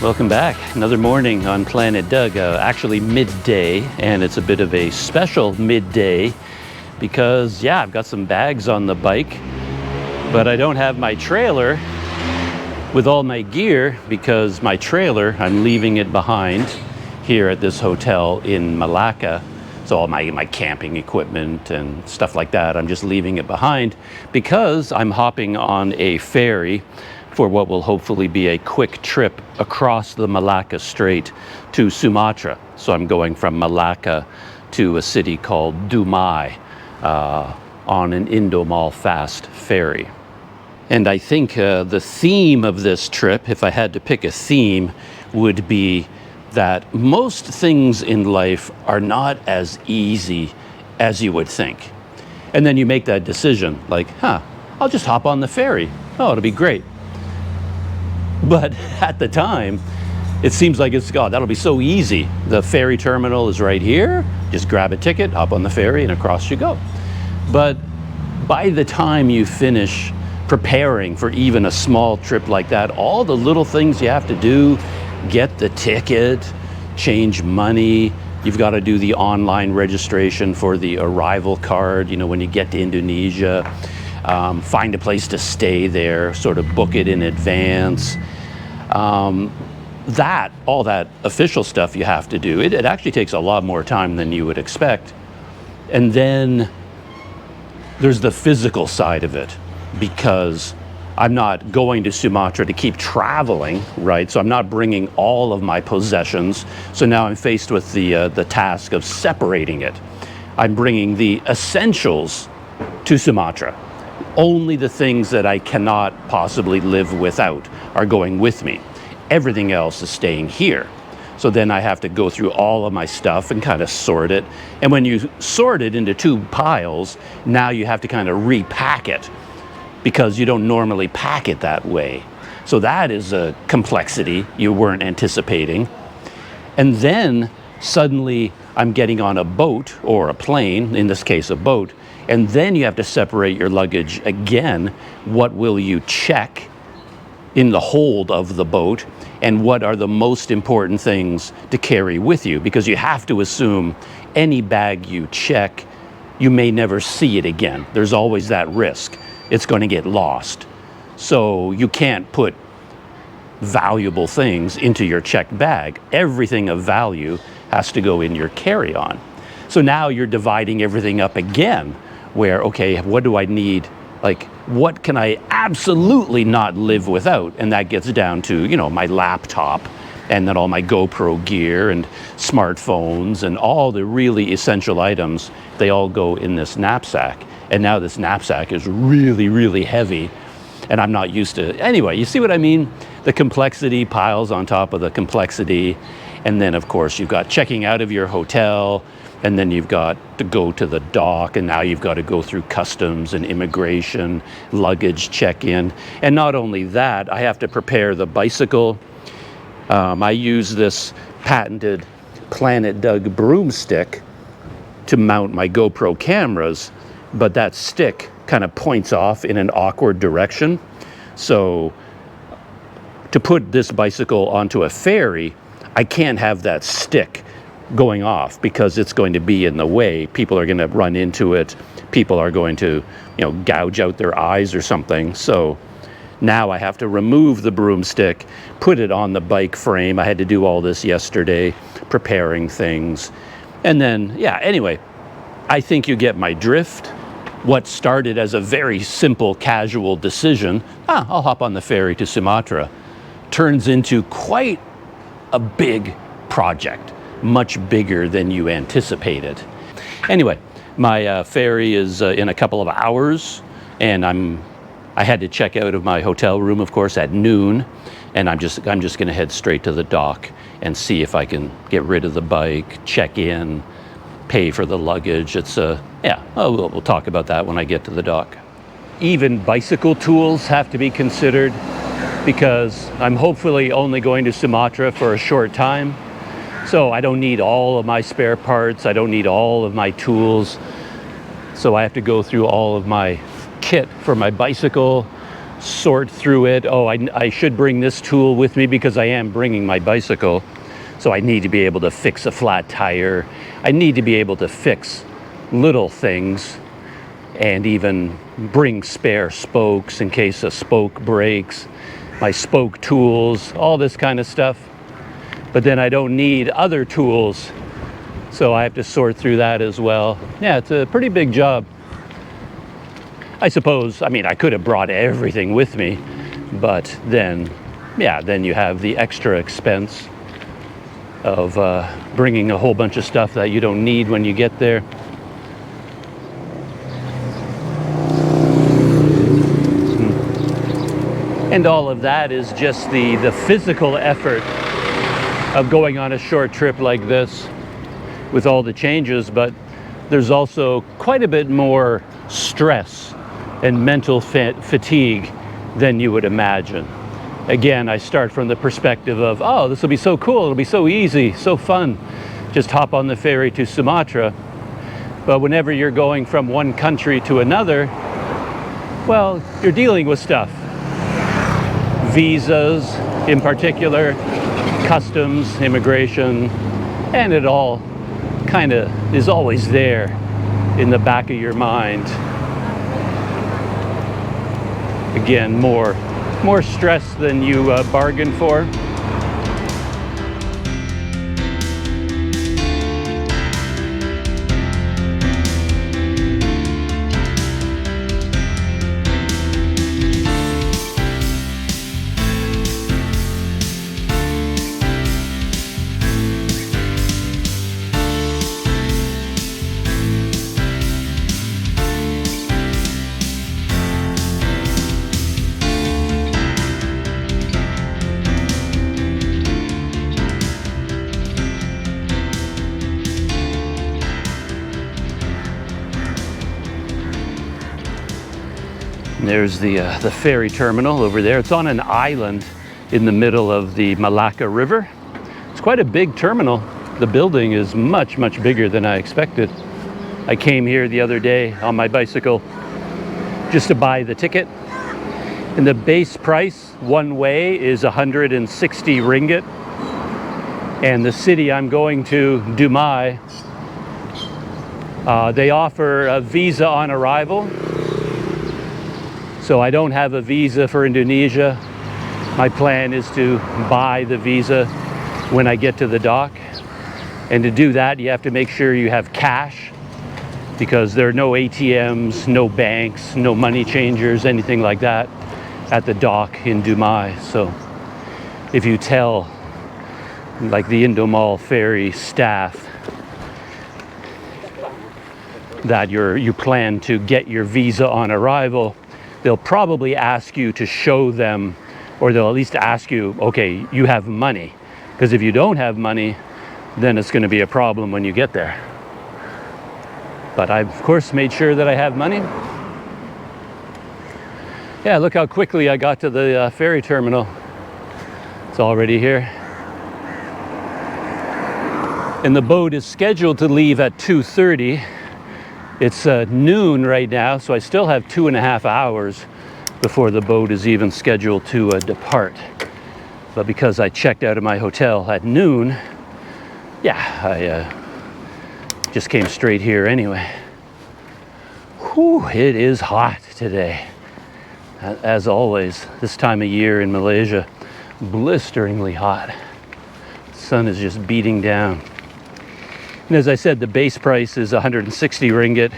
Welcome back. Another morning on Planet Doug, actually midday, and it's a bit of a special midday because, yeah, I've got some bags on the bike, but I don't have my trailer with all my gear because my trailer, I'm leaving it behind here at this hotel in Melaka. So all my camping equipment and stuff like that, I'm just leaving it behind because I'm hopping on a ferry for what will hopefully be a quick trip across the Melaka Strait to Sumatra. So I'm going from Melaka to a city called Dumai on an Indomal fast ferry. And I think the theme of this trip, if I had to pick a theme, would be that most things in life are not as easy as you would think. And then you make that decision, like, I'll just hop on the ferry. Oh, it'll be great. But at the time, it seems like that'll be so easy. The ferry terminal is right here. Just grab a ticket, hop on the ferry, and across you go. But by the time you finish preparing for even a small trip like that, all the little things you have to do, get the ticket, change money, you've got to do the online registration for the arrival card, when you get to Indonesia, find a place to stay there, sort of book it in advance. All that official stuff you have to do, it actually takes a lot more time than you would expect. And then there's the physical side of it, because I'm not going to Sumatra to keep traveling, right? So I'm not bringing all of my possessions. So now I'm faced with the task of separating it. I'm bringing the essentials to Sumatra. Only the things that I cannot possibly live without are going with me. Everything else is staying here. So then I have to go through all of my stuff and kind of sort it. And when you sort it into two piles, now you have to kind of repack it because you don't normally pack it that way. So that is a complexity you weren't anticipating. And then suddenly I'm getting on a boat or a plane, in this case a boat, and then you have to separate your luggage again. What will you check in the hold of the boat, and what are the most important things to carry with you? Because you have to assume any bag you check, you may never see it again. There's always that risk. It's going to get lost. So you can't put valuable things into your checked bag. Everything of value has to go in your carry-on. So now you're dividing everything up again, where, okay, what do I need? Like, what can I absolutely not live without? And that gets down to, my laptop, and then all my GoPro gear and smartphones and all the really essential items. They all go in this knapsack. And now this knapsack is really, really heavy, and I'm not used to it. Anyway, you see what I mean? The complexity piles on top of the complexity. And then, of course, you've got checking out of your hotel, and then you've got to go to the dock, and now you've got to go through customs and immigration, luggage check-in. And not only that, I have to prepare the bicycle. I use this patented Planet Doug broomstick to mount my GoPro cameras, but that stick kind of points off in an awkward direction. So to put this bicycle onto a ferry, I can't have that stick going off because it's going to be in the way. People are going to run into it. People are going to, gouge out their eyes or something. So now I have to remove the broomstick, put it on the bike frame. I had to do all this yesterday, preparing things. And then, anyway, I think you get my drift. What started as a very simple, casual decision, I'll hop on the ferry to Sumatra, turns into quite a big project, much bigger than you anticipated. Anyway, my ferry is in a couple of hours, and I had to check out of my hotel room, of course, at noon, and I'm just going to head straight to the dock and see if I can get rid of the bike, check in, pay for the luggage. We'll talk about that when I get to the dock. Even bicycle tools have to be considered because I'm hopefully only going to Sumatra for a short time. So I don't need all of my spare parts. I don't need all of my tools. So I have to go through all of my kit for my bicycle, sort through it. Oh, I should bring this tool with me because I am bringing my bicycle. So I need to be able to fix a flat tire. I need to be able to fix little things and even bring spare spokes in case a spoke breaks, my spoke tools, all this kind of stuff. But then I don't need other tools, so I have to sort through that as well. Yeah, it's a pretty big job. I suppose, I mean, I could have brought everything with me, but then, yeah, then you have the extra expense of bringing a whole bunch of stuff that you don't need when you get there. And all of that is just the physical effort of going on a short trip like this with all the changes, but there's also quite a bit more stress and mental fatigue than you would imagine. Again, I start from the perspective of, oh, this will be so cool, it'll be so easy, so fun. Just hop on the ferry to Sumatra. But whenever you're going from one country to another, well, you're dealing with stuff. Visas in particular, customs, immigration, and it all kind of is always there in the back of your mind. Again, more stress than you bargained for. There's the ferry terminal over there. It's on an island in the middle of the Melaka River. It's quite a big terminal. The building is much, much bigger than I expected. I came here the other day on my bicycle just to buy the ticket. And the base price one way is 160 ringgit. And the city I'm going to, Dumai, they offer a visa on arrival. So I don't have a visa for Indonesia. My plan is to buy the visa when I get to the dock. And to do that, you have to make sure you have cash because there are no ATMs, no banks, no money changers, anything like that at the dock in Dumai. So if you tell like the Indomal ferry staff that you plan to get your visa on arrival, they'll probably ask you to show them, or they'll at least ask you, okay, you have money. Because if you don't have money, then it's going to be a problem when you get there. But I've, of course, made sure that I have money. Yeah, look how quickly I got to the ferry terminal. It's already here. And the boat is scheduled to leave at 2:30. It's noon right now, so I still have 2.5 hours before the boat is even scheduled to depart. But because I checked out of my hotel at noon, yeah, I just came straight here anyway. Whew, it is hot today. As always, this time of year in Malaysia, blisteringly hot. The sun is just beating down. And as I said, the base price is 160 ringgit,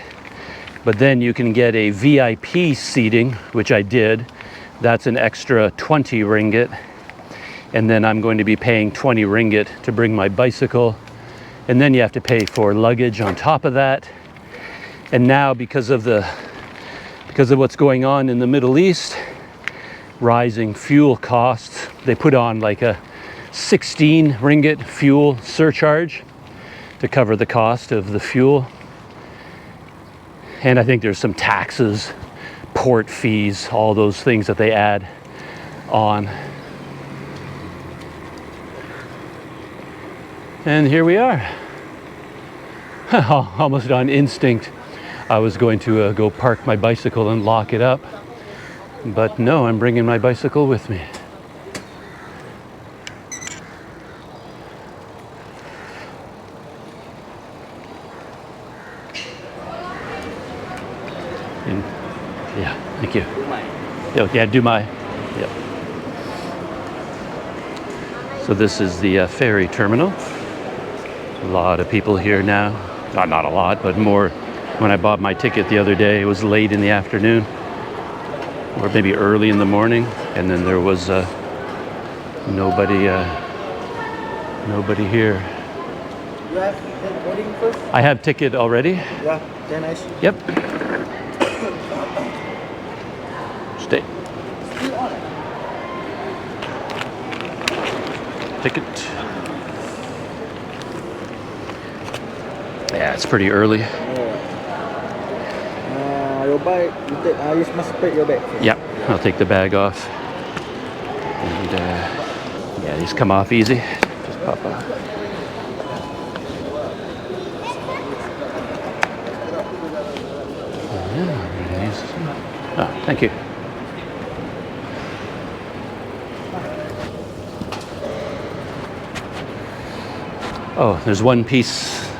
but then you can get a VIP seating, which I did. That's an extra 20 ringgit. And then I'm going to be paying 20 ringgit to bring my bicycle. And then you have to pay for luggage on top of that. And now because of what's going on in the Middle East, rising fuel costs, they put on like a 16 ringgit fuel surcharge to cover the cost of the fuel. And I think there's some taxes, port fees, all those things that they add on. And here we are. Almost on instinct, I was going to go park my bicycle and lock it up. But no, I'm bringing my bicycle with me. Yeah, thank you. Yeah, Dumai. Yep. So this is the ferry terminal. A lot of people here now. Not a lot, but more. When I bought my ticket the other day, it was late in the afternoon, or maybe early in the morning, and then there was nobody here. You have boarding first? I have ticket already. Yeah, then I see. Yep. Stay. Ticket. Yeah, it's pretty early. Your bag, you must put your bag first. Yep, I'll take the bag off. And yeah, these come off easy. Just pop off. Oh, thank you. Oh, there's one piece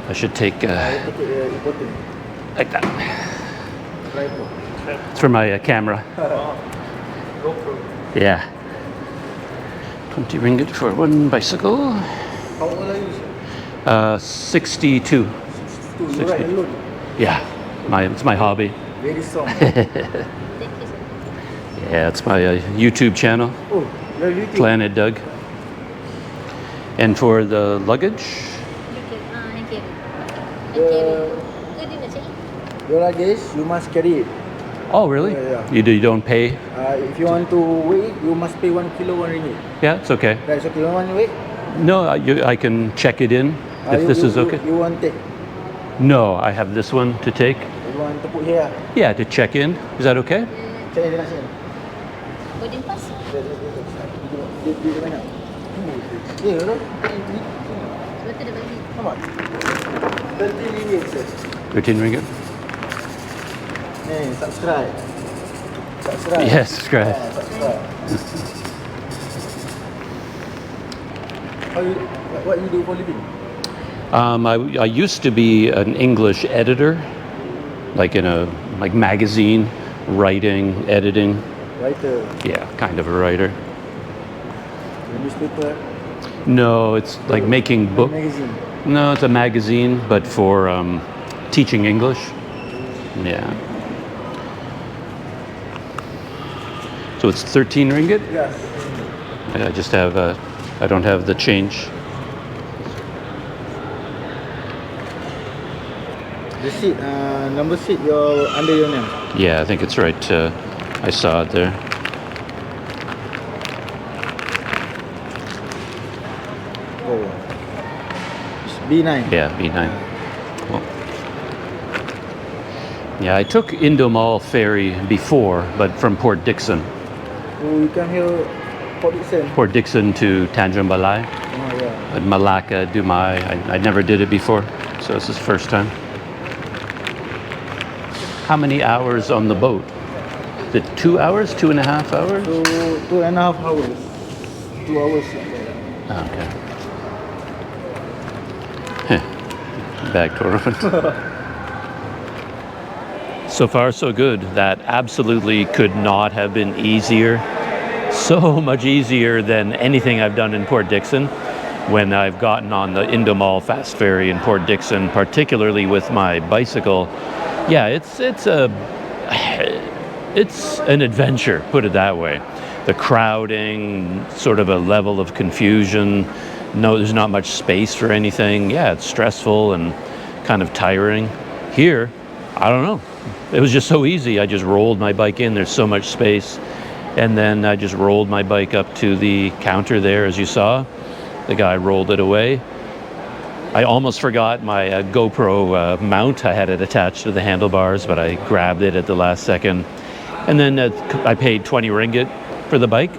I should take like that. It's for my camera. Yeah. 20 ringgit for one bicycle. How old are you? 62. 62. You ride alone? Yeah, it's my hobby. Very strong. Yeah, it's my YouTube channel. Oh, your YouTube. Planet Doug. And for the luggage? Your luggage, you must carry it. Oh, really? Yeah. You don't pay? If you want to weigh it, you must pay 1 kilo, 1 ringgit. Yeah, it's okay. That's okay. You want to weigh? No, I can check it in if this is okay. You want it? No, I have this one to take. You want to put here? Yeah, to check in. Is that okay? Check in, check in. Boarding pass? Di mana? Ya, no? Betul dia bagi. How much? 13 ringgit, sir. 13 ringgit? Hey, subscribe. Subscribe. Yes, subscribe. Subscribe. What you do for living? I used to be an English editor, like in a magazine, writing, editing. Writer. Yeah, kind of a writer. The newspaper. No, it's like making book. Magazine. No, it's a magazine, but for teaching English. Yeah. So it's 13 ringgit? Yes. I just have, I don't have the change. The seat, number seat, you're under your name. Yeah, I think it's right. I saw it there. Oh. It's B9. Yeah, B9. Cool. Yeah, I took Indomal ferry before, but from Port Dickson. So you come here, Port Dickson. Port Dickson to Tanjung Balai. Oh, yeah. At Melaka, Dumai. I never did it before, so this is the first time. How many hours on the boat? Is it 2 hours, 2.5 hours? So 2.5 hours. 2 hours. Okay. Back door open. So far, so good. That absolutely could not have been easier. So much easier than anything I've done in Port Dickson. When I've gotten on the Indomal fast ferry in Port Dickson, particularly with my bicycle, yeah, it's an adventure, put it that way. The crowding, sort of a level of confusion. No, there's not much space for anything. Yeah, it's stressful and kind of tiring. Here, I don't know. It was just so easy. I just rolled my bike in. There's so much space. And then I just rolled my bike up to the counter there, as you saw. The guy rolled it away. I almost forgot my GoPro mount. I had it attached to the handlebars, but I grabbed it at the last second. And then I paid 20 ringgit for the bike.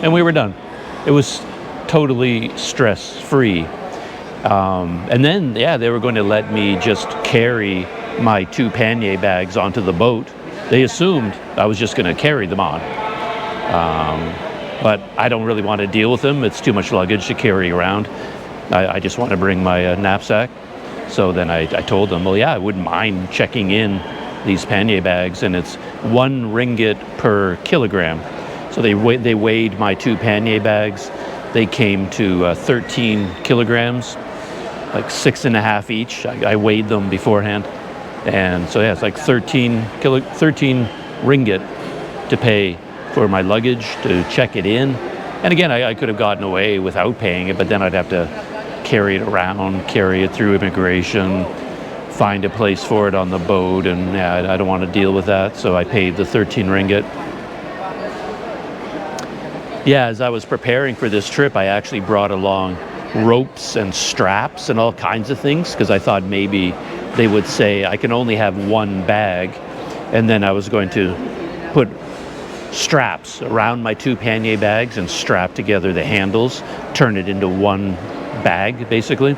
And we were done. It was totally stress-free. And then, yeah, they were going to let me just carry my 2 pannier bags onto the boat they assumed I was just going to carry them on. But I don't really want to deal with them. It's too much luggage to carry around. I just want to bring my knapsack. So then I told them, well, yeah, I wouldn't mind checking in these pannier bags, and it's 1 ringgit per kilogram. So they weighed my 2 pannier bags. They came to 13 kilograms, like 6.5 each. I weighed them beforehand. And so yeah, it's like 13 ringgit to pay for my luggage, to check it in. And again, I could have gotten away without paying it, but then I'd have to carry it around, carry it through immigration, find a place for it on the boat, and yeah, I don't want to deal with that, so I paid the 13 ringgit. Yeah, as I was preparing for this trip, I actually brought along ropes and straps and all kinds of things, because I thought maybe they would say I can only have 1 bag, and then I was going to put straps around my 2 pannier bags and strap together the handles, turn it into 1 bag basically.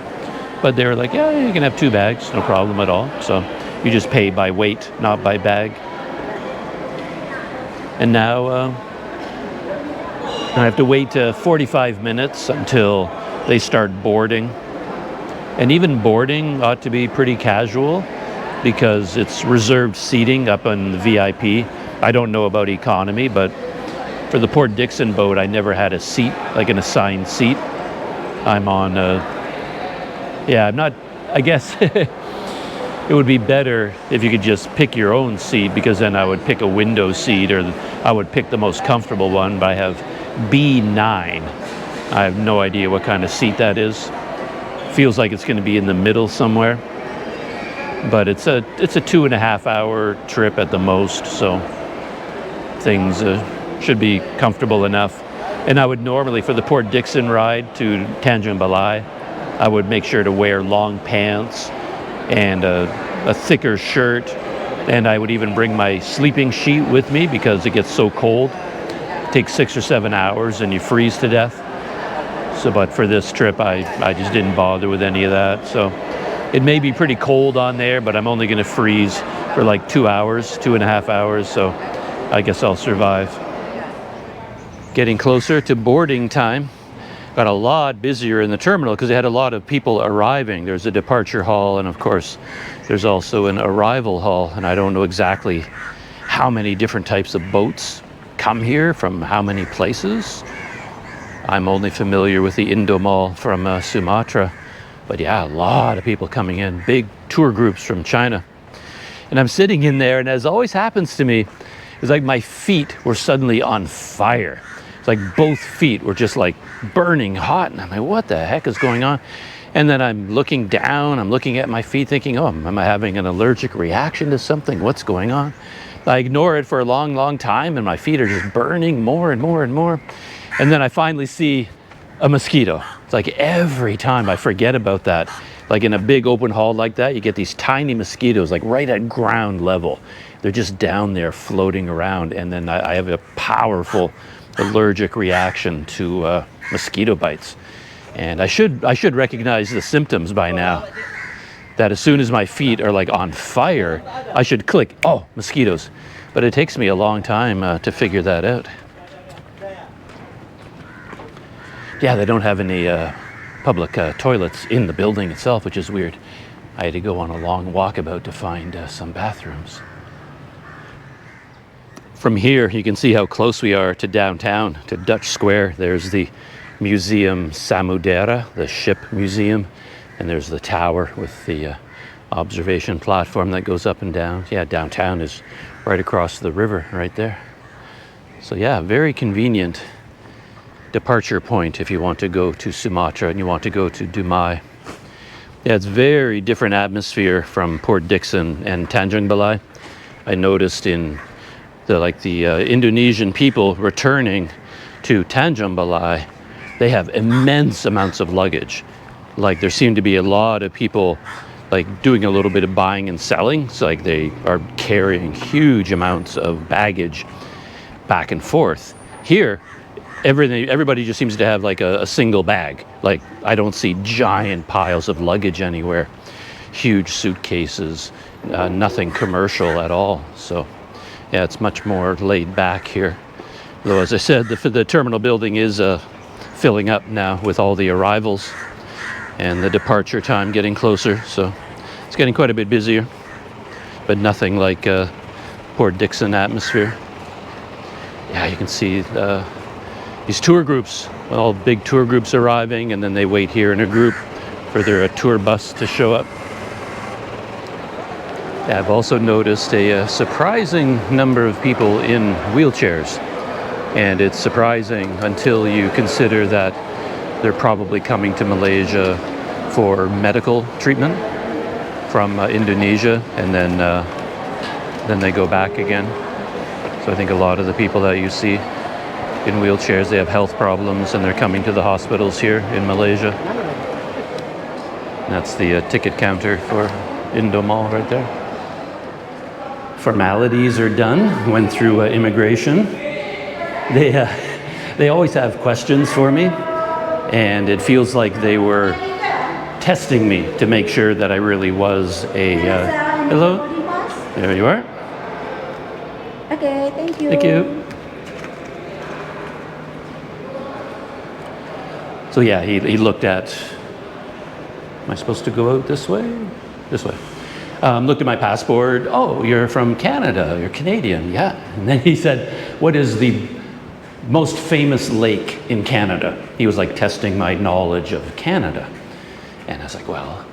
But they were like, yeah, you can have 2 bags, no problem at all. So you just pay by weight, not by bag. And now I have to wait 45 minutes until they start boarding. And even boarding ought to be pretty casual because it's reserved seating up on the VIP. I don't know about economy, but for the Port Dickson boat, I never had a seat, like an assigned seat. I'm on, I'm not, I guess it would be better if you could just pick your own seat, because then I would pick a window seat, or I would pick the most comfortable one, but I have B9. I have no idea what kind of seat that is. Feels like it's going to be in the middle somewhere. But it's a 2.5 hour trip at the most, so things should be comfortable enough. And I would normally, for the Port Dickson ride to Tanjung Balai, I would make sure to wear long pants and a thicker shirt, and I would even bring my sleeping sheet with me because it gets so cold. It takes 6 or 7 hours and you freeze to death. So, but for this trip, I just didn't bother with any of that. So it may be pretty cold on there, but I'm only going to freeze for like 2 hours, 2.5 hours. So I guess I'll survive. Getting closer to boarding time. Got a lot busier in the terminal because they had a lot of people arriving. There's a departure hall, and of course, there's also an arrival hall. And I don't know exactly how many different types of boats come here from how many places. I'm only familiar with the Indomal from Sumatra. But yeah, a lot of people coming in, big tour groups from China. And I'm sitting in there, and as always happens to me, it's like my feet were suddenly on fire. It's like both feet were just like burning hot. And I'm like, what the heck is going on? And then I'm looking down, I'm looking at my feet thinking, oh, am I having an allergic reaction to something? What's going on? I ignore it for a long, long time, and my feet are just burning more and more and more. And then I finally see a mosquito. It's like every time I forget about that. Like in a big open hall like that, you get these tiny mosquitoes, like right at ground level. They're just down there floating around. And then I have a powerful allergic reaction to mosquito bites. And I should recognize the symptoms by now. That as soon as my feet are like on fire, I should click, oh, mosquitoes. But it takes me a long time to figure that out. Yeah, they don't have any public toilets in the building itself, which is weird. I had to go on a long walkabout to find some bathrooms. From here, you can see how close we are to downtown, to Dutch Square. There's the Museum Samudera, the ship museum, and there's the tower with the observation platform that goes up and down. Yeah, downtown is right across the river right there. So yeah, very convenient departure point if you want to go to Sumatra and you want to go to Dumai. Yeah, it's very different atmosphere from Port Dickson and Tanjung Balai. I noticed in the Indonesian people returning to Tanjung Balai, they have immense amounts of luggage. Like there seem to be a lot of people like doing a little bit of buying and selling. So like they are carrying huge amounts of baggage back and forth. Here, everybody just seems to have like a single bag. Like I don't see giant piles of luggage anywhere, huge suitcases, nothing commercial at all. So Yeah, it's much more laid back here. Though, as I said, the terminal building is filling up now with all the arrivals and the departure time getting closer. So it's getting quite a bit busier, but nothing like Port Dickson atmosphere. Yeah, you can see these tour groups, all big tour groups arriving, and then they wait here in a group for their tour bus to show up. Yeah, I've also noticed a surprising number of people in wheelchairs. And it's surprising until you consider that they're probably coming to Malaysia for medical treatment from Indonesia, and then they go back again. So I think a lot of the people that you see in wheelchairs, they have health problems and they're coming to the hospitals here in Malaysia. And that's the ticket counter for Indomal right there. Formalities are done. Went through immigration. They always have questions for me, and it feels like they were testing me to make sure that I really was a hello. There you are. Okay, thank you. Thank you. So yeah, he looked at. Am I supposed to go out this way? This way. Looked at my passport. Oh, you're from Canada. You're Canadian. Yeah. And then he said, "What is the most famous lake in Canada?" He was like testing my knowledge of Canada. And I was like, well,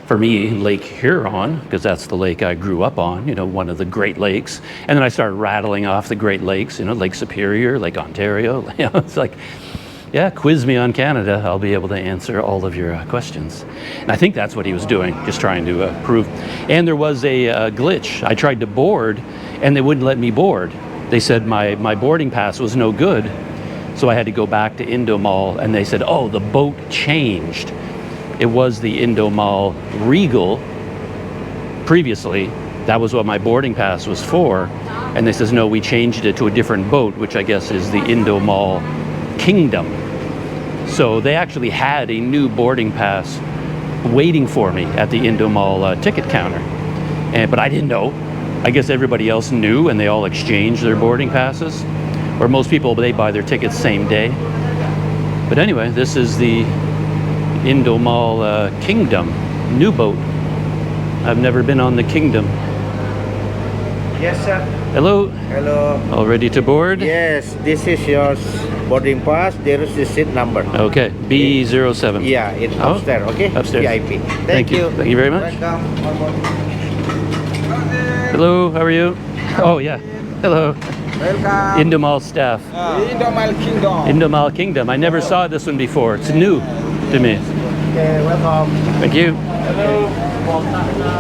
for me, Lake Huron, because that's the lake I grew up on, one of the Great Lakes. And then I started rattling off the Great Lakes, Lake Superior, Lake Ontario. It's like, yeah, quiz me on Canada. I'll be able to answer all of your questions. And I think that's what he was doing, just trying to prove. And there was a glitch. I tried to board, and they wouldn't let me board. They said my boarding pass was no good, so I had to go back to Indomal, and they said, oh, the boat changed. It was the Indomal Regal previously. That was what my boarding pass was for. And they says, no, we changed it to a different boat, which I guess is the Indomal Kingdom. So they actually had a new boarding pass waiting for me at the Indomal ticket counter. But I didn't know. I guess everybody else knew, and they all exchanged their boarding passes. Or most people, they buy their tickets same day. But anyway, this is the Indomal Kingdom, new boat. I've never been on the Kingdom. Yes, sir. Hello. Hello. All ready to board? Yes, this is your boarding pass. There is the seat number. Okay, B07. Yeah, it's Oh, upstairs, okay? upstairs. VIP. Thank you. Thank you very much. Welcome. Hello, how are you? Oh, yeah. Hello. Welcome. Indomal staff. Indomal Kingdom. Indomal Kingdom. I never saw this one before. It's new to me. Okay, welcome. Thank you. Hello.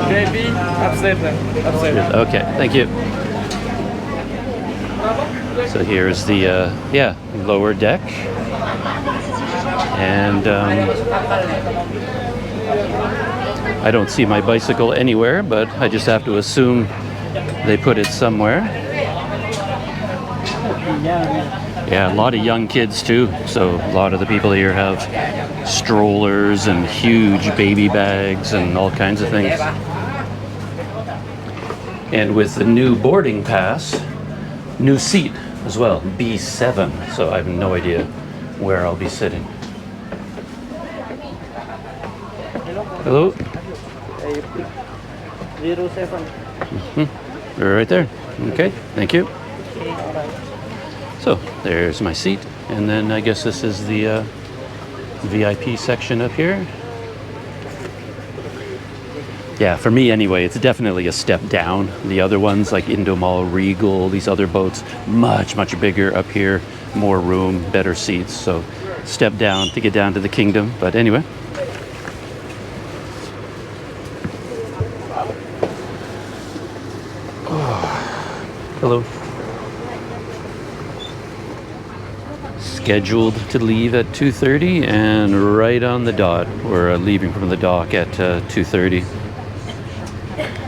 JB, upstairs then. Upstairs. Okay, thank you. So here's the lower deck, and I don't see my bicycle anywhere, but I just have to assume they put it somewhere. Yeah, a lot of young kids too. So a lot of the people here have strollers and huge baby bags and all kinds of things. And with the new boarding pass, new seat as well, B7. So I have no idea where I'll be sitting. Hello? 07. We're right there. Okay, thank you. So there's my seat, and then I guess this is the VIP section up here. Yeah, for me anyway, it's definitely a step down. The other ones like Indomal Regal, these other boats, much bigger up here, more room, better seats. So step down to get down to the Kingdom. But anyway. Hello. Scheduled to leave at 2:30, and right on the dot. We're leaving from the dock at 2:30.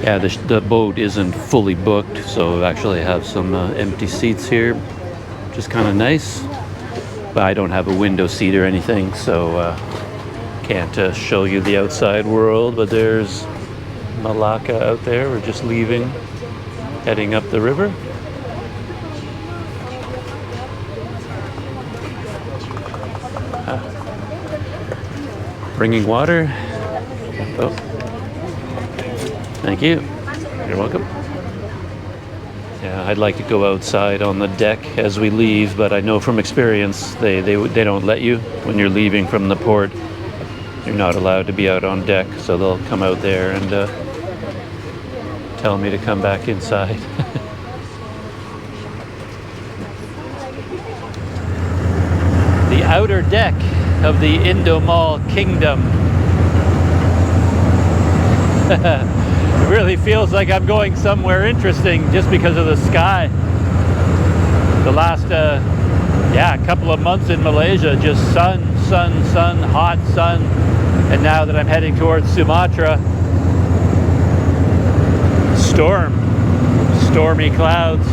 Yeah, the boat isn't fully booked, so I actually have some empty seats here, which is kind of nice. But I don't have a window seat or anything, so can't show you the outside world. But there's Melaka out there. We're just leaving, heading up the river. Bringing water. Oh, thank you. You're welcome. Yeah, I'd like to go outside on the deck as we leave, but I know from experience they don't let you when you're leaving from the port. You're not allowed to be out on deck, so they'll come out there and tell me to come back inside. The outer deck of the Indomal Kingdom. It really feels like I'm going somewhere interesting just because of the sky. The last couple of months in Malaysia, just sun, hot sun. And now that I'm heading towards Sumatra, stormy clouds.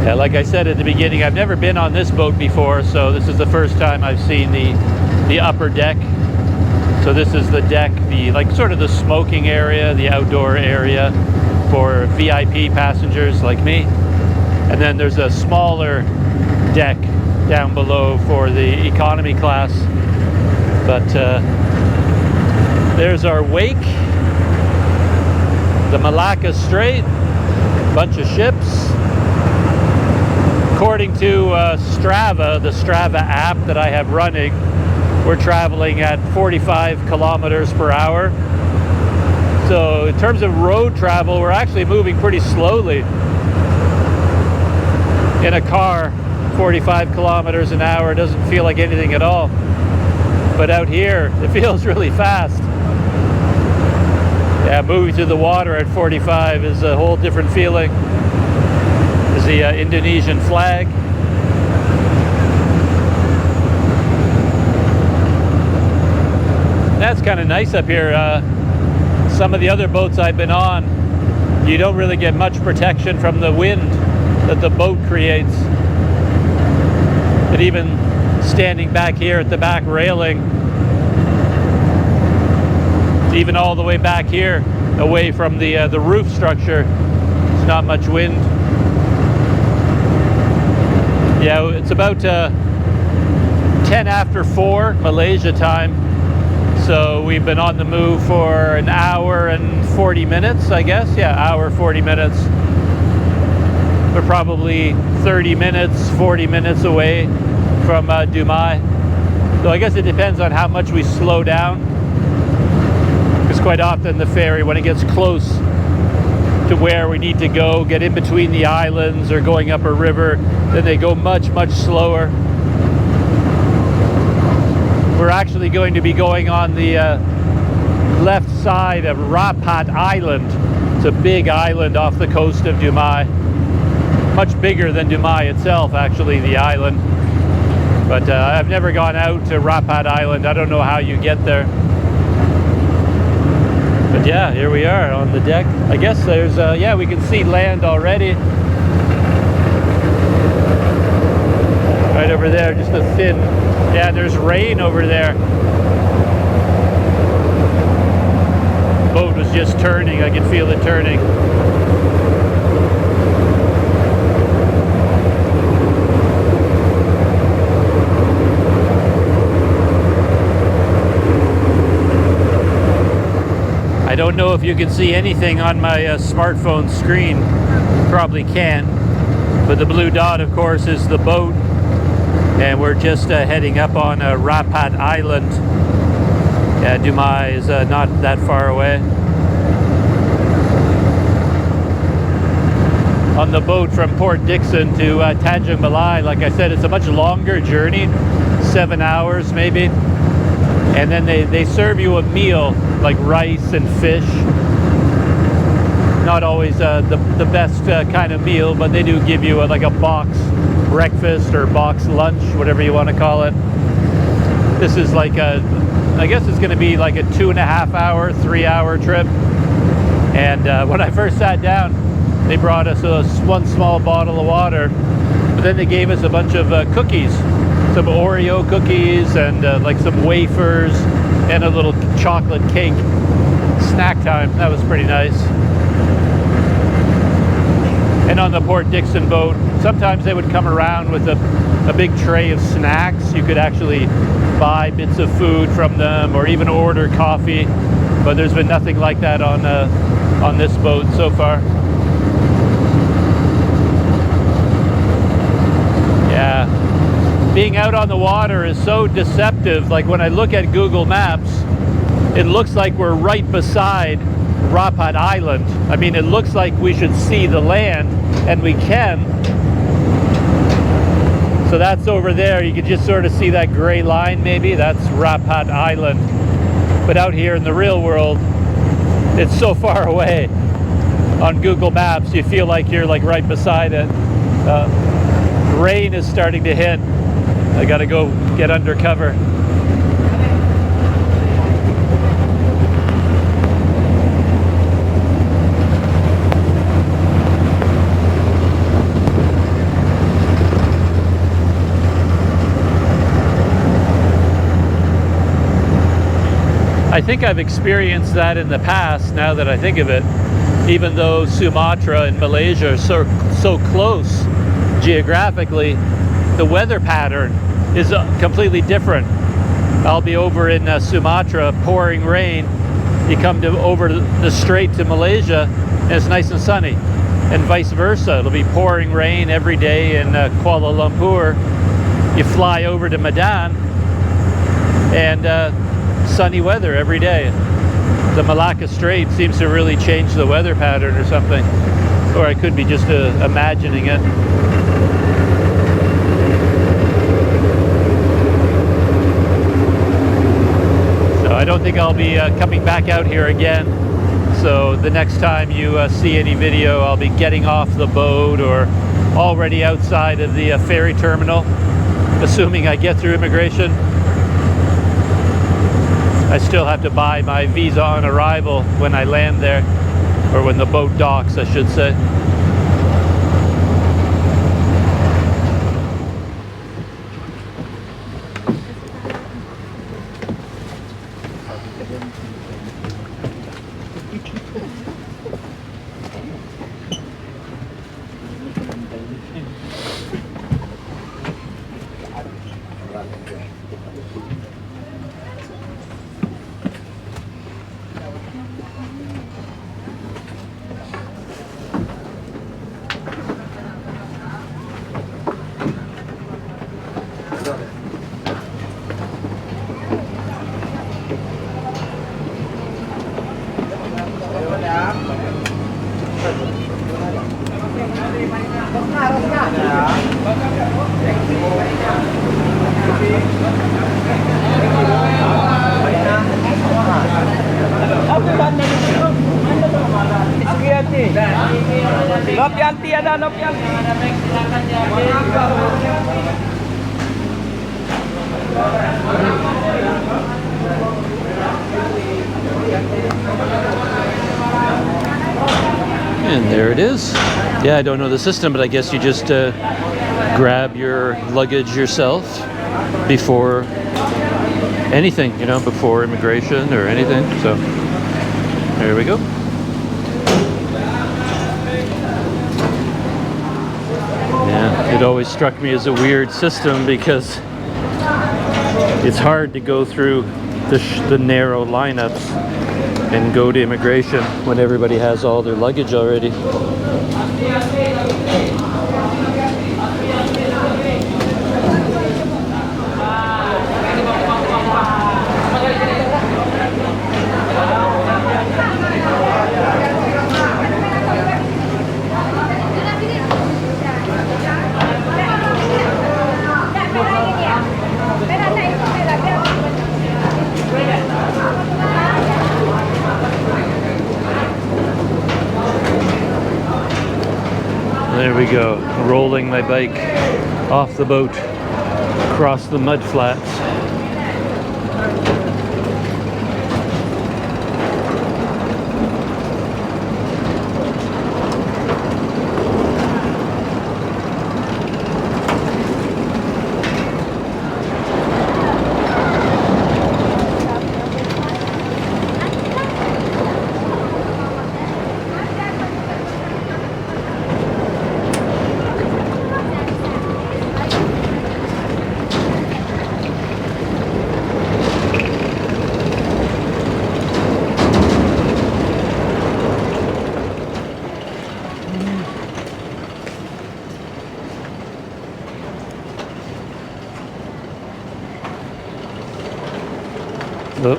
Like I said at the beginning, I've never been on this boat before, so this is the first time I've seen the upper deck. So this is the deck, sort of the smoking area, the outdoor area for VIP passengers like me. And then there's a smaller deck down below for the economy class. But there's our wake, the Melaka Strait, bunch of ships. According to Strava, the Strava app that I have running, we're traveling at 45 kilometers per hour. So in terms of road travel, we're actually moving pretty slowly. In a car, 45 kilometers an hour doesn't feel like anything at all. But out here, it feels really fast. Yeah, moving through the water at 45 is a whole different feeling. Is the Indonesian flag. That's kind of nice up here. Some of the other boats I've been on, you don't really get much protection from the wind that the boat creates. But even standing back here at the back railing, even all the way back here, away from the roof structure, there's not much wind. Yeah, it's about 10 after 4 Malaysia time. So we've been on the move for an hour and 40 minutes, I guess. Yeah, hour, 40 minutes. We're probably 30 minutes, 40 minutes away from Dumai. So I guess it depends on how much we slow down. Because quite often the ferry, when it gets close to where we need to go, get in between the islands or going up a river, then they go much slower. We're actually going to be going on the left side of Rapat Island. It's a big island off the coast of Dumai. Much bigger than Dumai itself, actually, the island. But I've never gone out to Rapat Island. I don't know how you get there. But yeah, here we are on the deck. I guess there's, we can see land already. Right over there, just a thin, there's rain over there. Boat was just turning, I can feel it turning. I don't know if you can see anything on my smartphone screen. Probably can. But the blue dot, of course, is the boat. And we're just heading up on Rapat Island. Yeah, Dumai is not that far away. On the boat from Port Dickson to Tanjung Balai, like I said, it's a much longer journey, 7 hours maybe. And then they serve you a meal, like rice and fish. Not always the best kind of meal, but they do give you like a box breakfast or box lunch, whatever you want to call it. This is like I guess it's going to be like a 2.5 hour, 3 hour trip. And when I first sat down, they brought us one small bottle of water, but then they gave us a bunch of cookies. some Oreo cookies and like some wafers and a little chocolate cake. Snack time. That was pretty nice. And on the Port Dickson boat, sometimes they would come around with a big tray of snacks. You could actually buy bits of food from them or even order coffee, but there's been nothing like that on this boat so far. Yeah, being out on the water is so deceptive. Like when I look at Google Maps, it looks like we're right beside Rapat Island. I mean, it looks like we should see the land, and we can. So that's over there. You can just sort of see that gray line maybe. That's Rapat Island. But out here in the real world, it's so far away. On Google Maps, you feel like you're like right beside it. Rain is starting to hit. I gotta go get under cover. I think I've experienced that in the past, now that I think of it, even though Sumatra and Malaysia are so close geographically, the weather pattern is completely different. I'll be over in Sumatra, pouring rain. You come over the strait to Malaysia, and it's nice and sunny. And vice versa. It'll be pouring rain every day in Kuala Lumpur. You fly over to Medan, and sunny weather every day. The Melaka Strait seems to really change the weather pattern or something. Or I could be just imagining it. So I don't think I'll be coming back out here again. So the next time you see any video, I'll be getting off the boat or already outside of the ferry terminal, assuming I get through immigration. I still have to buy my visa on arrival when I land there, or when the boat docks, I should say. And there it is. Yeah, I don't know the system, but I guess you just grab your luggage yourself before anything, you know, before immigration or anything. So there we go. Yeah, it always struck me as a weird system because it's hard to go through the narrow lineups and go to immigration when everybody has all their luggage already. There we go, rolling my bike off the boat, across the mud flats. Oh.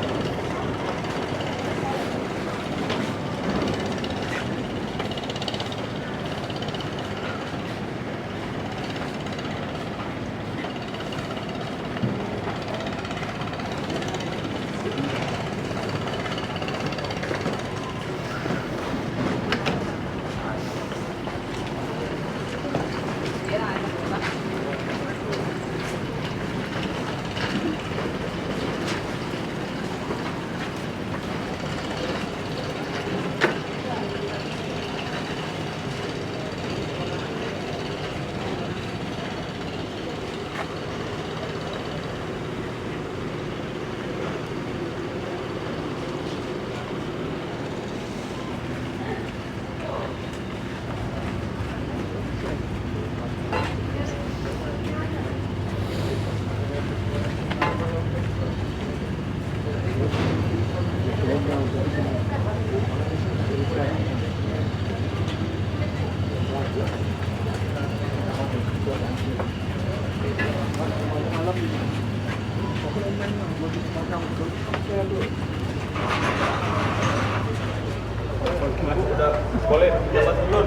Boleh jabat dulu.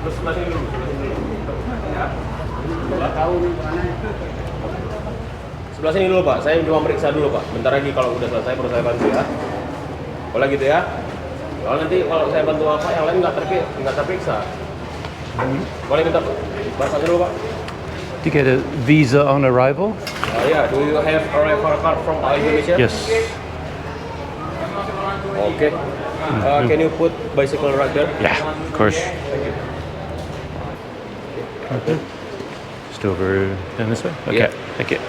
Terus masih dulu. Ya. Sebelah sini dulu Pak, saya cuma meriksa dulu Pak. Bentar lagi kalau udah selesai baru saya bantu ya. Boleh gitu ya? Kalau nanti kalau saya bantu apa yang lain nggak terperiksa. Boleh minta barcode dulu Pak? To get a visa on arrival? Yeah, do you have arrival card from Indonesia? Yes. Okay. Can you put bicycle right there? Yeah, of course. Okay. Just over and this way? Okay, Yeah. thank you.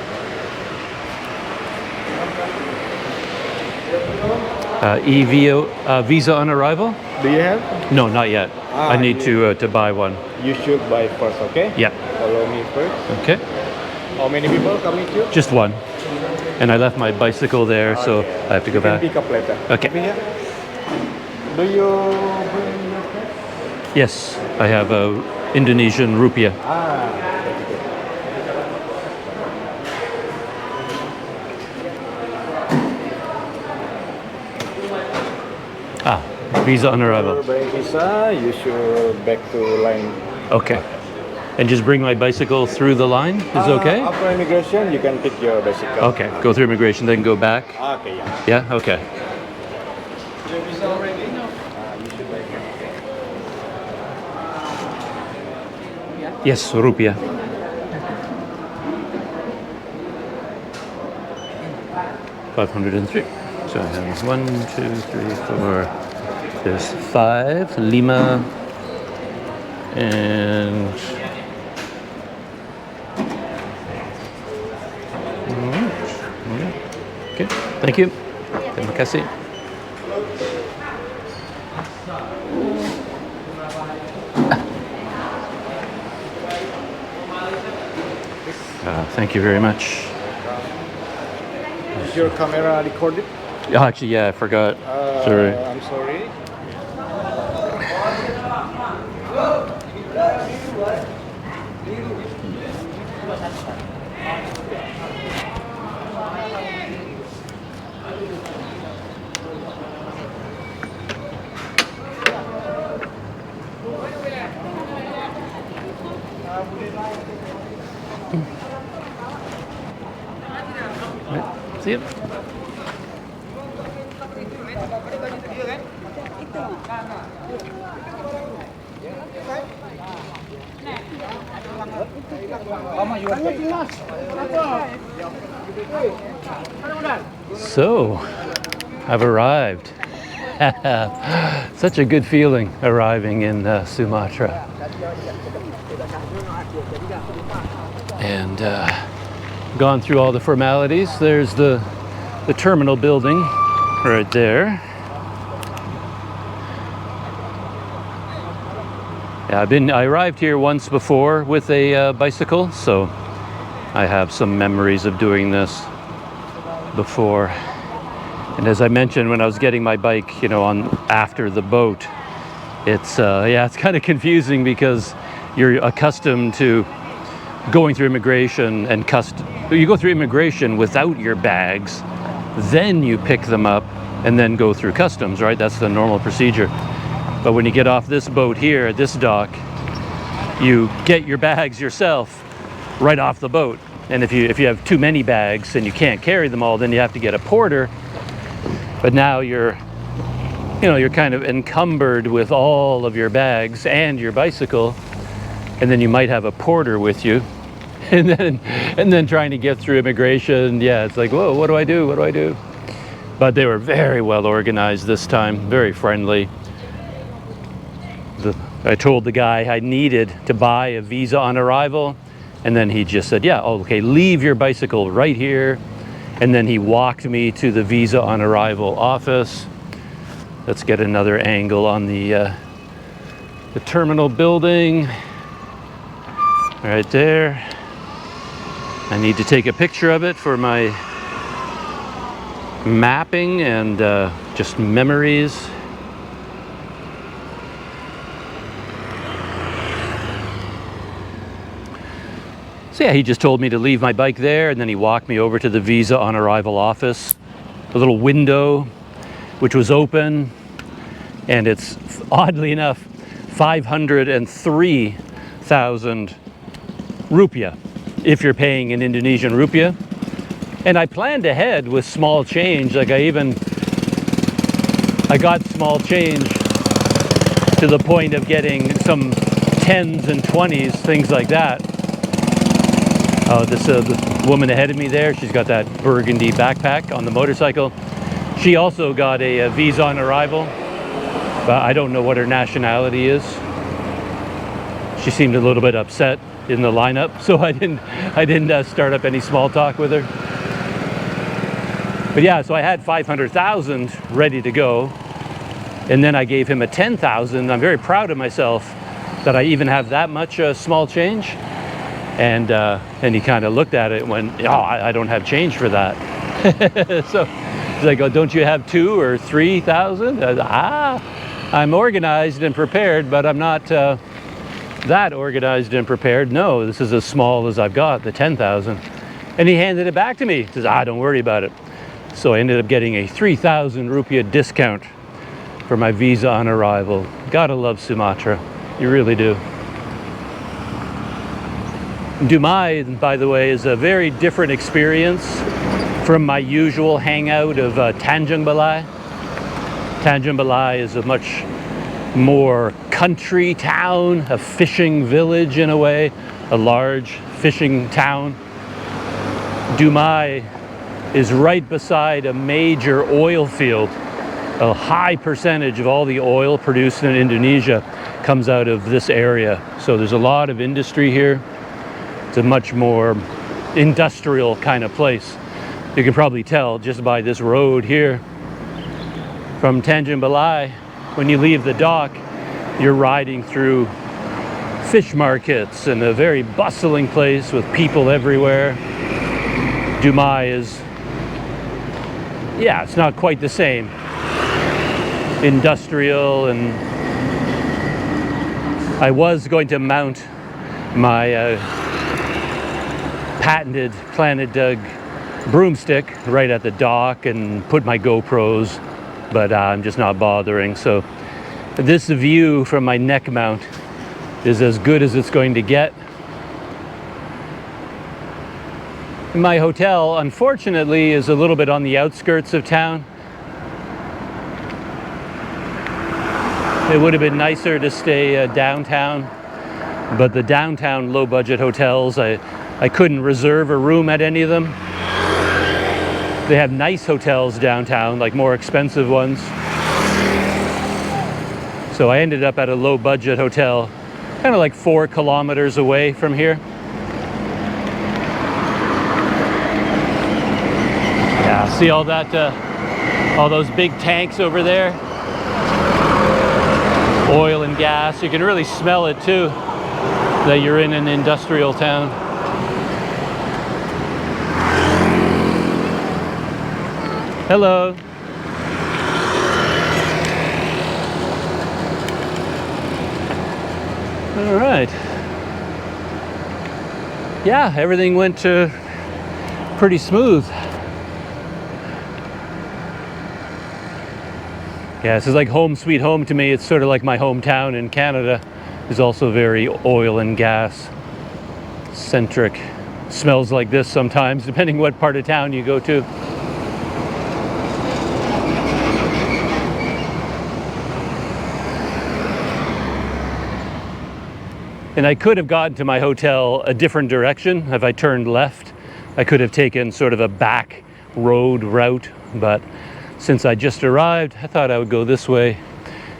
Visa on arrival? Do you have? No, not yet. I need to buy one. You should buy first, okay? Yeah. Follow me first. Okay. How many people coming to? Just one. And I left my bicycle there, so I have to go You can back. pick up later. Okay. Over here. Do you bring your cash? Yes, I have a Indonesian rupiah. Visa on arrival. For buying visa, you should back to line. Okay. And just bring my bicycle through the line is okay? After immigration, you can pick your bicycle. Okay, go through immigration, then go back. Okay, yeah. Yeah, okay. Your visa already? No. You should buy it. Yes, rupiah. $503. So I have 1, 2, 3, 4. There's 5, lima, and okay. Thank you. Terima kasih. Thank you very much. Is your camera recorded? Actually, yeah, I forgot. Sorry. I'm sorry. See you. So, I've arrived. Such a good feeling arriving in Sumatra. And gone through all the formalities. There's the terminal building right there. Yeah, I arrived here once before with a bicycle, so I have some memories of doing this before. And as I mentioned, when I was getting my bike, on after the boat, it's kind of confusing because you're accustomed to going through immigration and you go through immigration without your bags, then you pick them up and then go through customs, right? That's the normal procedure. But when you get off this boat here at this dock, you get your bags yourself right off the boat. And if you have too many bags and you can't carry them all, then you have to get a porter. But now you're kind of encumbered with all of your bags and your bicycle, and then you might have a porter with you. And then trying to get through immigration, yeah, it's like, whoa, what do I do? What do I do? But they were very well organized this time, very friendly. I told the guy I needed to buy a visa on arrival, and then he just said, yeah, okay, leave your bicycle right here. And then he walked me to the visa on arrival office. Let's get another angle on the terminal building. Right there. I need to take a picture of it for my mapping and just memories. So yeah, he just told me to leave my bike there, and then he walked me over to the visa on arrival office. A little window which was open, and it's oddly enough 503,000 rupiah if you're paying in Indonesian rupiah. And I planned ahead with small change. Like I got small change to the point of getting some 10s and 20s, things like that. This woman ahead of me there, she's got that burgundy backpack on the motorcycle. She also got a visa on arrival, but I don't know what her nationality is. She seemed a little bit upset in the lineup, so I didn't start up any small talk with her. But yeah, so I had 500,000 ready to go, and then I gave him a 10,000. I'm very proud of myself that I even have that much small change. And he kind of looked at it and went, oh, I don't have change for that. So he's like, oh, don't you have 2 or 3,000? I'm organized and prepared, but I'm not that organized and prepared. No, this is as small as I've got, the 10,000. And he handed it back to me. He says, don't worry about it. So I ended up getting a 3,000 rupiah discount for my visa on arrival. Gotta love Sumatra. You really do. Dumai, by the way, is a very different experience from my usual hangout of Tanjung Balai. Tanjung Balai is a much more country town, a fishing village in a way, a large fishing town. Dumai is right beside a major oil field. A high percentage of all the oil produced in Indonesia comes out of this area. So there's a lot of industry here. It's a much more industrial kind of place. You can probably tell just by this road here. From Tanjung Balai, when you leave the dock, you're riding through fish markets and a very bustling place with people everywhere. Dumai is, yeah, it's not quite the same. Industrial, and I was going to mount my patented Planet Doug broomstick right at the dock and put my GoPros, but I'm just not bothering. So this view from my neck mount is as good as it's going to get. My hotel, unfortunately, is a little bit on the outskirts of town. It would have been nicer to stay downtown, but the downtown low-budget hotels, I couldn't reserve a room at any of them. They have nice hotels downtown, like more expensive ones. So I ended up at a low-budget hotel, kind of like 4 kilometers away from here. Yeah, see all that, all those big tanks over there? Oil and gas. You can really smell it too, that you're in an industrial town. Hello. All right. Yeah, everything went pretty smooth. Yeah, this is like home sweet home to me. It's sort of like my hometown in Canada. It's also very oil and gas centric. Smells like this sometimes, depending what part of town you go to. And I could have gotten to my hotel a different direction. If I turned left, I could have taken sort of a back road route, but since I just arrived, I thought I would go this way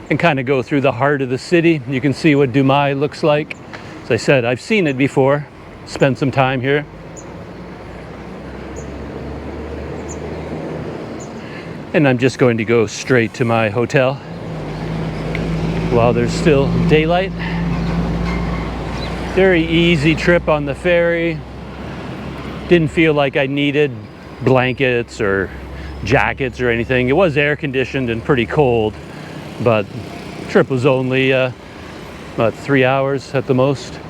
and kind of go through the heart of the city. You can see what Dumai looks like. As I said, I've seen it before, spent some time here. And I'm just going to go straight to my hotel while there's still daylight. Very easy trip on the ferry. Didn't feel like I needed blankets or jackets or anything. It was air conditioned and pretty cold, but the trip was only about 3 hours at the most.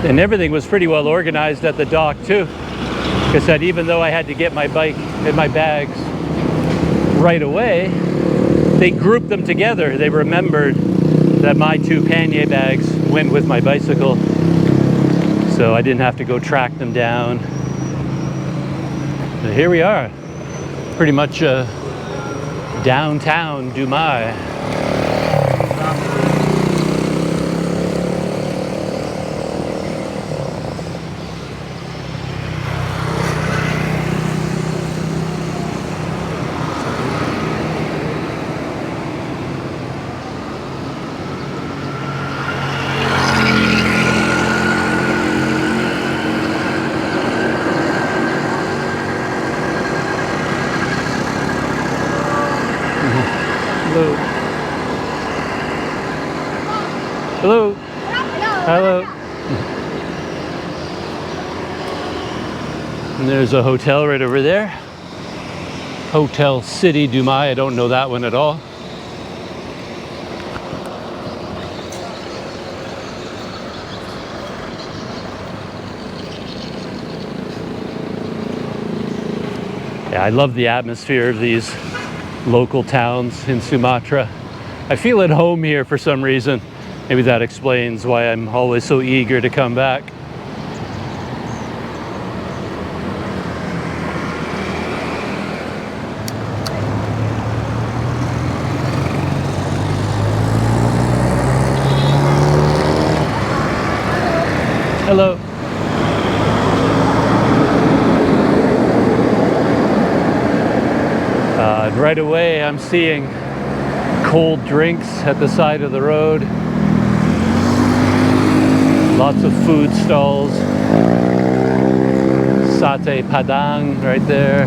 And everything was pretty well organized at the dock too. Like I said, even though I had to get my bike and my bags right away, they grouped them together. They remembered that my 2 pannier bags went with my bicycle, so I didn't have to go track them down. But here we are, pretty much downtown Dumai. Hello. Hello. And there's a hotel right over there. Hotel City Dumai. I don't know that one at all. Yeah, I love the atmosphere of these local towns in Sumatra. I feel at home here for some reason. Maybe that explains why I'm always so eager to come back. Hello. And right away I'm seeing cold drinks at the side of the road. Lots of food stalls. Satay Padang right there.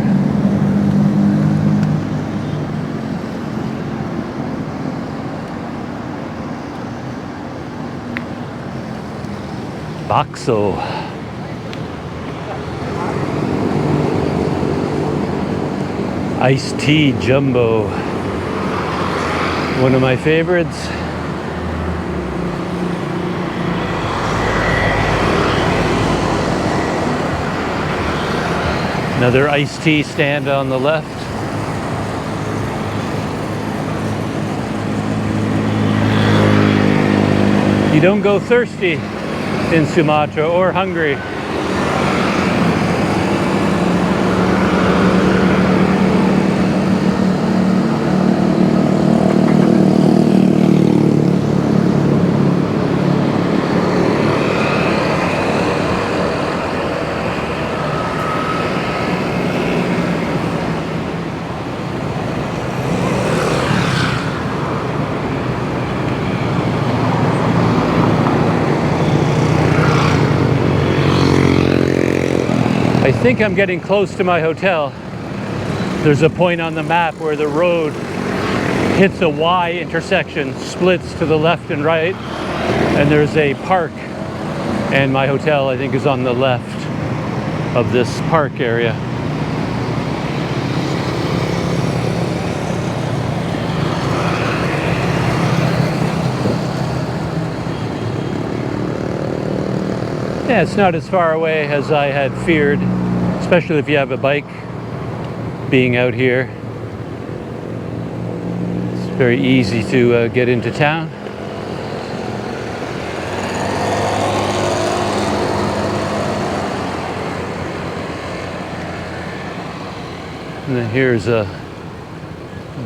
Bakso. Iced tea jumbo. One of my favorites. Another iced tea stand on the left. You don't go thirsty in Sumatra or hungry. I think I'm getting close to my hotel. There's a point on the map where the road hits a Y intersection, splits to the left and right, and there's a park. And my hotel, I think, is on the left of this park area. Yeah, it's not as far away as I had feared, especially if you have a bike being out here. It's very easy to get into town. And then here's a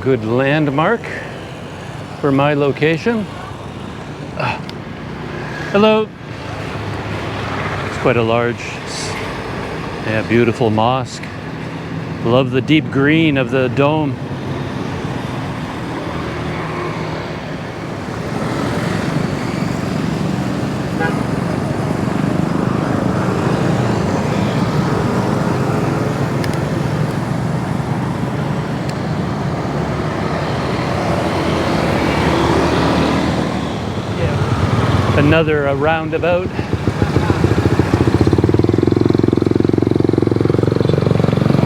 good landmark for my location. Hello. Quite a large, yeah, beautiful mosque. Love the deep green of the dome. Another roundabout.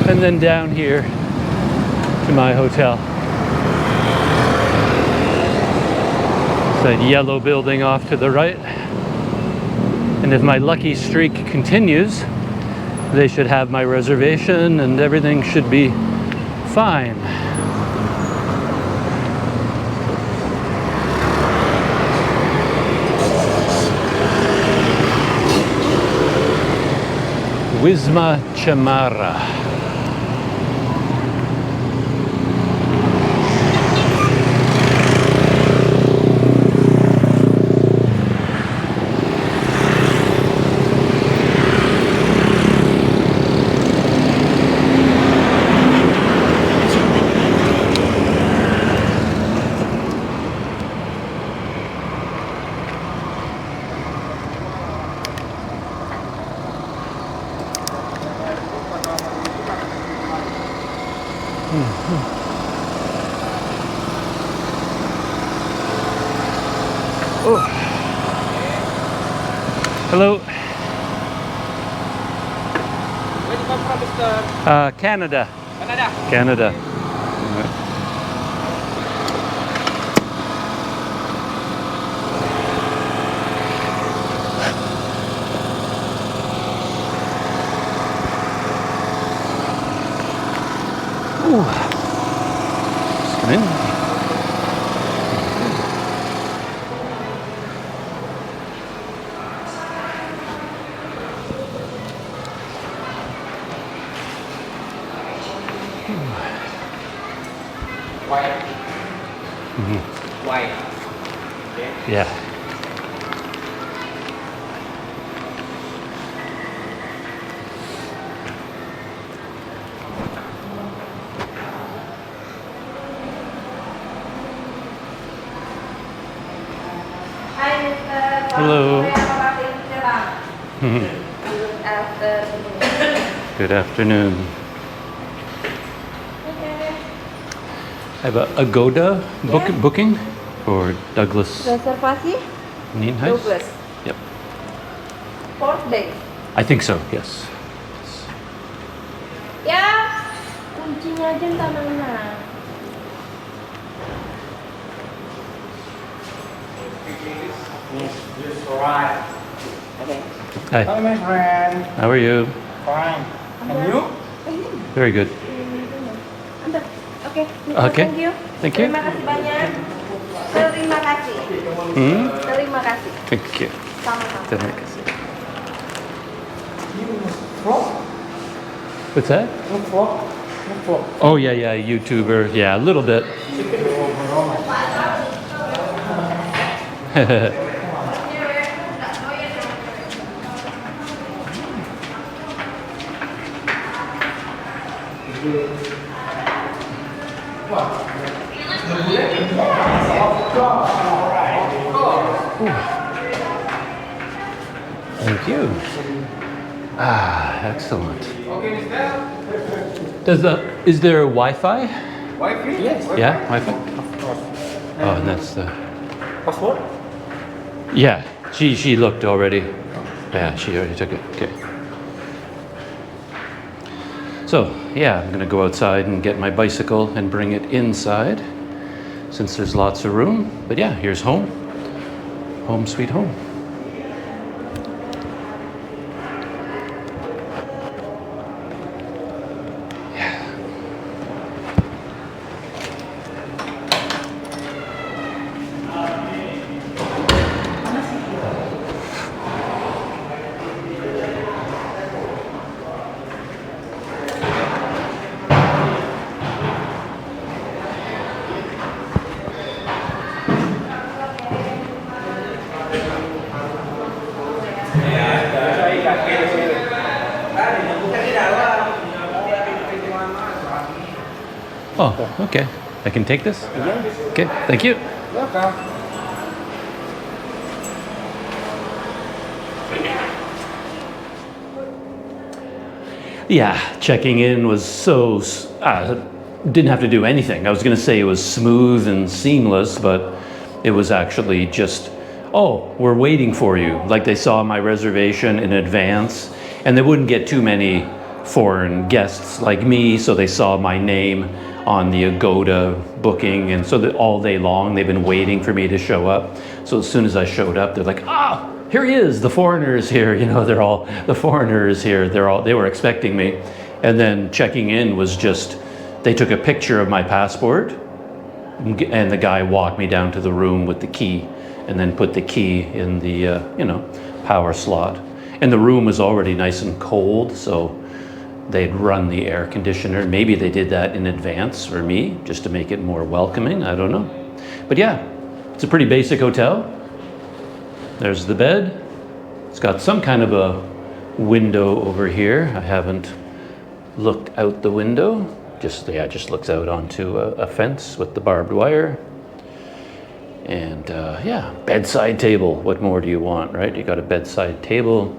And then down here to my hotel. That yellow building off to the right. And if my lucky streak continues, they should have my reservation and everything should be fine. Wisma Chamara. Oh. Hello. Where do you come from, Mr. Canada. Canada? Canada. Ooh. Just come in. White. Mm-hmm. White. Okay. Yeah. Hi, Mr. Hello. Good afternoon. Good afternoon. I have a Agoda booking for Douglas Reservasi? Nienhuis. Douglas. Yep. 4th day. I think so, yes. Ya, kuncinya aja entah mana. Just arrived. Okay. Hi, Hi, my friend. how are you? Fine. And you? Very good. Anda. Oke. Okay. Thank you. Thank you. Terima kasih banyak. Terima kasih. Terima kasih. Thank you. Sama-sama. Terima kasih. Vlog? What's that? No vlog? No vlog. Oh, yeah, YouTuber. Yeah, a little bit. Thank you. Ah, excellent. Okay, Mr. Is there Wi-Fi? Wi-Fi? Yes. Yeah, Wi-Fi. Of course. Oh, and that's the. Passport? Yeah, she looked already. Yeah, she already took it. Okay. So yeah, I'm gonna go outside and get my bicycle and bring it inside, since there's lots of room. But yeah, here's home. Home sweet home. Oh, okay. I can take this? Yes. Okay, thank you. Welcome. Yeah, checking in was so, didn't have to do anything. I was going to say it was smooth and seamless, but it was actually just, oh, we're waiting for you. Like they saw my reservation in advance, and they wouldn't get too many foreign guests like me, so they saw my name on the Agoda booking, and so that all day long they've been waiting for me to show up. So as soon as I showed up, they're like, ah, here he is, the foreigner is here. You know, the foreigner is here. They were expecting me. And then checking in was just, they took a picture of my passport, and the guy walked me down to the room with the key, and then put the key in the, power slot. And the room was already nice and cold, so they'd run the air conditioner. Maybe they did that in advance for me, just to make it more welcoming, I don't know. But yeah, it's a pretty basic hotel. There's the bed. It's got some kind of a window over here. I haven't looked out the window. Just looks out onto a fence with the barbed wire. And yeah, bedside table. What more do you want, right? You got a bedside table.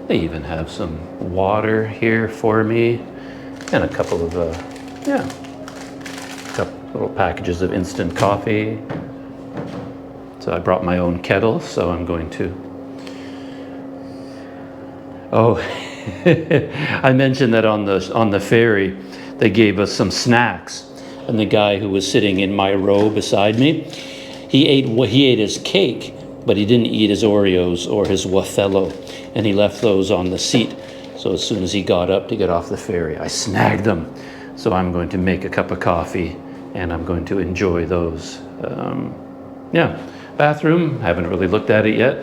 They even have some water here for me, and a couple of couple little packages of instant coffee. So I brought my own kettle, so I'm going to. Oh, I mentioned that on the ferry, they gave us some snacks, and the guy who was sitting in my row beside me, he ate his cake, but he didn't eat his Oreos or his Wafello, and he left those on the seat. So as soon as he got up to get off the ferry, I snagged them. So I'm going to make a cup of coffee, and I'm going to enjoy those. Yeah, bathroom, haven't really looked at it yet.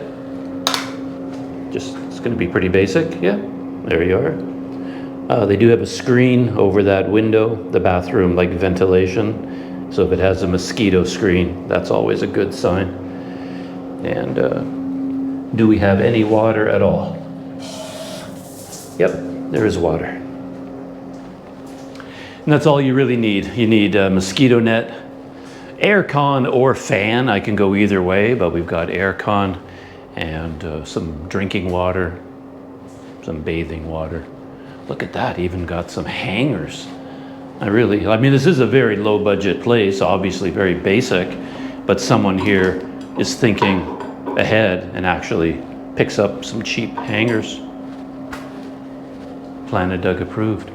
Just, it's going to be pretty basic. Yeah, there you are. They do have a screen over that window, the bathroom, like ventilation. So if it has a mosquito screen, that's always a good sign. And do we have any water at all? Yep, there is water. And that's all you really need. You need a mosquito net, aircon or fan. I can go either way, but we've got aircon and some drinking water, some bathing water. Look at that, even got some hangers. I mean, this is a very low budget place, obviously very basic, but someone here is thinking ahead and actually picks up some cheap hangers. Planet Doug approved.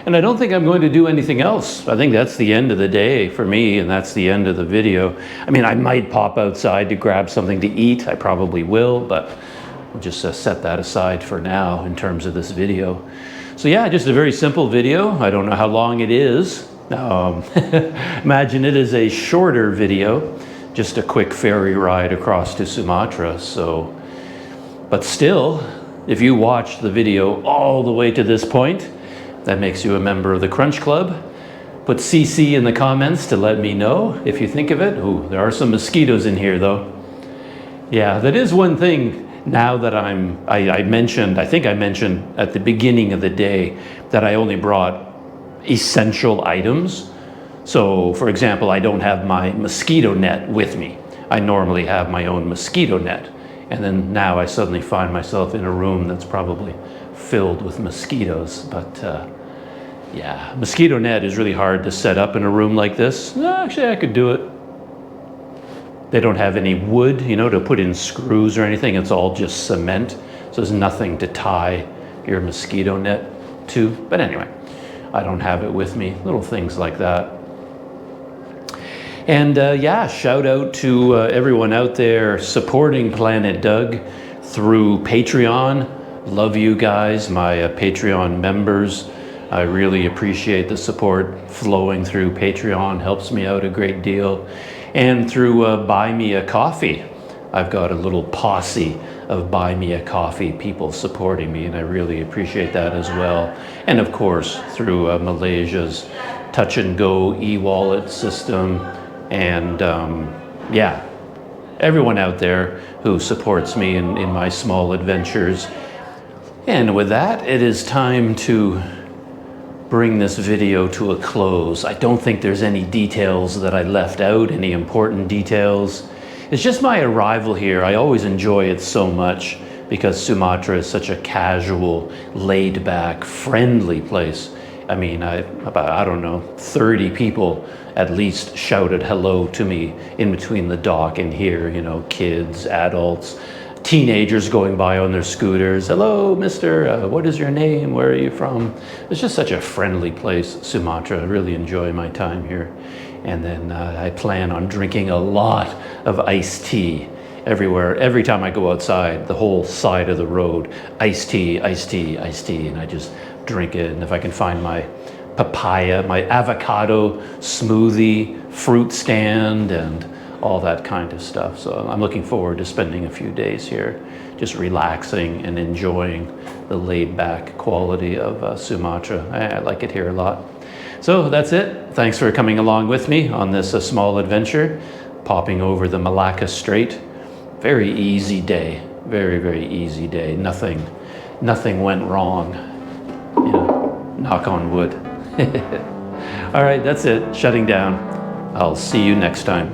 And I don't think I'm going to do anything else. I think that's the end of the day for me, and that's the end of the video. I mean, I might pop outside to grab something to eat. I probably will, but we'll just set that aside for now in terms of this video. So yeah, just a very simple video. I don't know how long it is. Imagine it is a shorter video, just a quick ferry ride across to Sumatra. So, but still, if you watch the video all the way to this point, that makes you a member of the Crunch Club. Put CC in the comments to let me know if you think of it. Ooh, there are some mosquitoes in here though. Yeah, that is one thing. Now that I think I mentioned at the beginning of the day that I only brought essential items. So for example, I don't have my mosquito net with me. I normally have my own mosquito net. And then now I suddenly find myself in a room that's probably filled with mosquitoes. But Yeah, mosquito net is really hard to set up in a room like this. No, actually, I could do it. They don't have any wood, you know, to put in screws or anything. It's all just cement. So there's nothing to tie your mosquito net to. But anyway, I don't have it with me. Little things like that. And yeah, shout out to everyone out there supporting Planet Doug through Patreon. Love you guys, my Patreon members. I really appreciate the support flowing through Patreon. Helps me out a great deal. And through Buy Me a Coffee. I've got a little posse of Buy Me a Coffee people supporting me, and I really appreciate that as well. And of course, through Malaysia's Touch and Go e-wallet system. And yeah, everyone out there who supports me in my small adventures. And with that, it is time to bring this video to a close. I don't think there's any details that I left out, any important details. It's just my arrival here. I always enjoy it so much because Sumatra is such a casual, laid-back, friendly place. I mean, I don't know, 30 people at least shouted hello to me in between the dock and here, you know, kids, adults, teenagers going by on their scooters. Hello, mister, what is your name? Where are you from? It's just such a friendly place, Sumatra. I really enjoy my time here. And then I plan on drinking a lot of iced tea everywhere. Every time I go outside, the whole side of the road, iced tea, iced tea, iced tea, and I just drink it. And if I can find my papaya, my avocado smoothie, fruit stand, and all that kind of stuff. So I'm looking forward to spending a few days here, just relaxing and enjoying the laid-back quality of Sumatra. I like it here a lot. So that's it. Thanks for coming along with me on this small adventure, popping over the Melaka Strait. Very easy day, very, very easy day. Nothing went wrong, you know, knock on wood. All right, that's it, shutting down. I'll see you next time.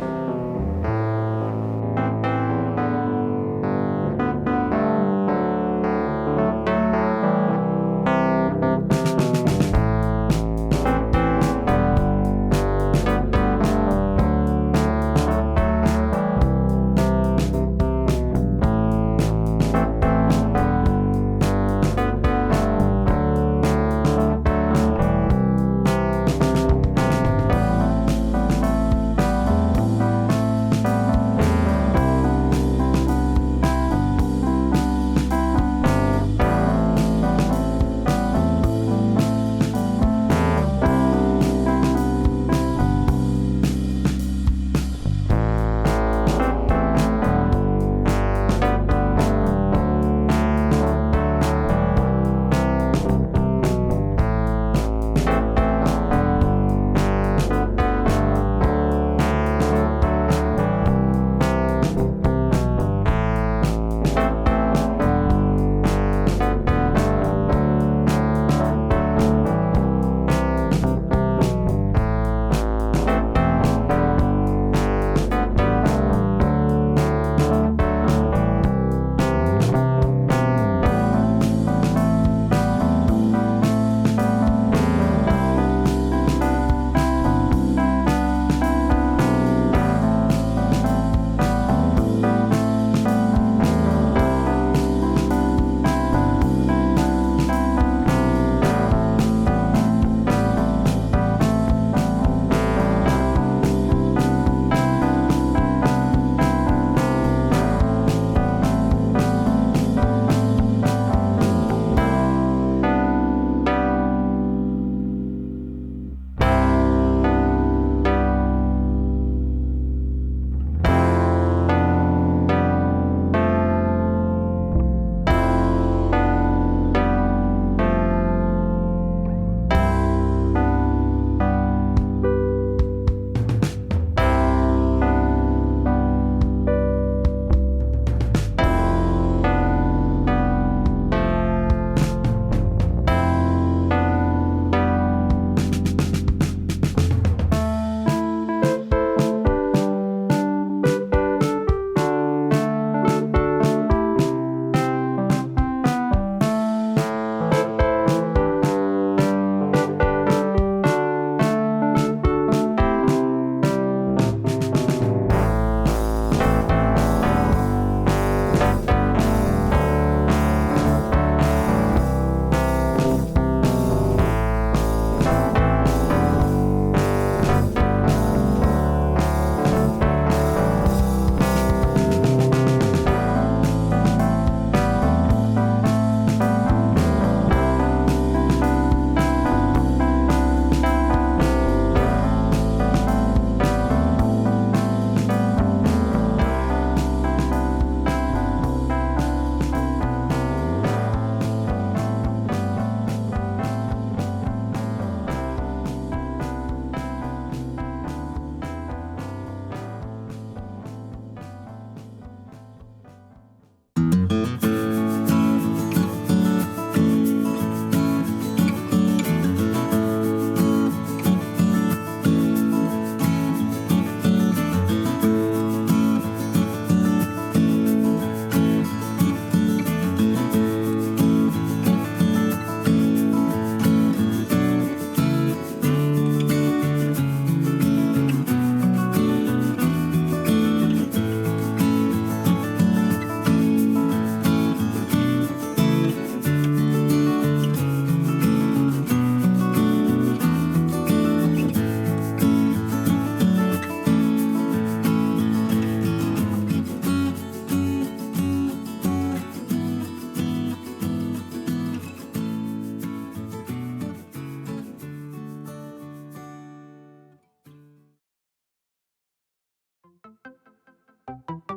Bye.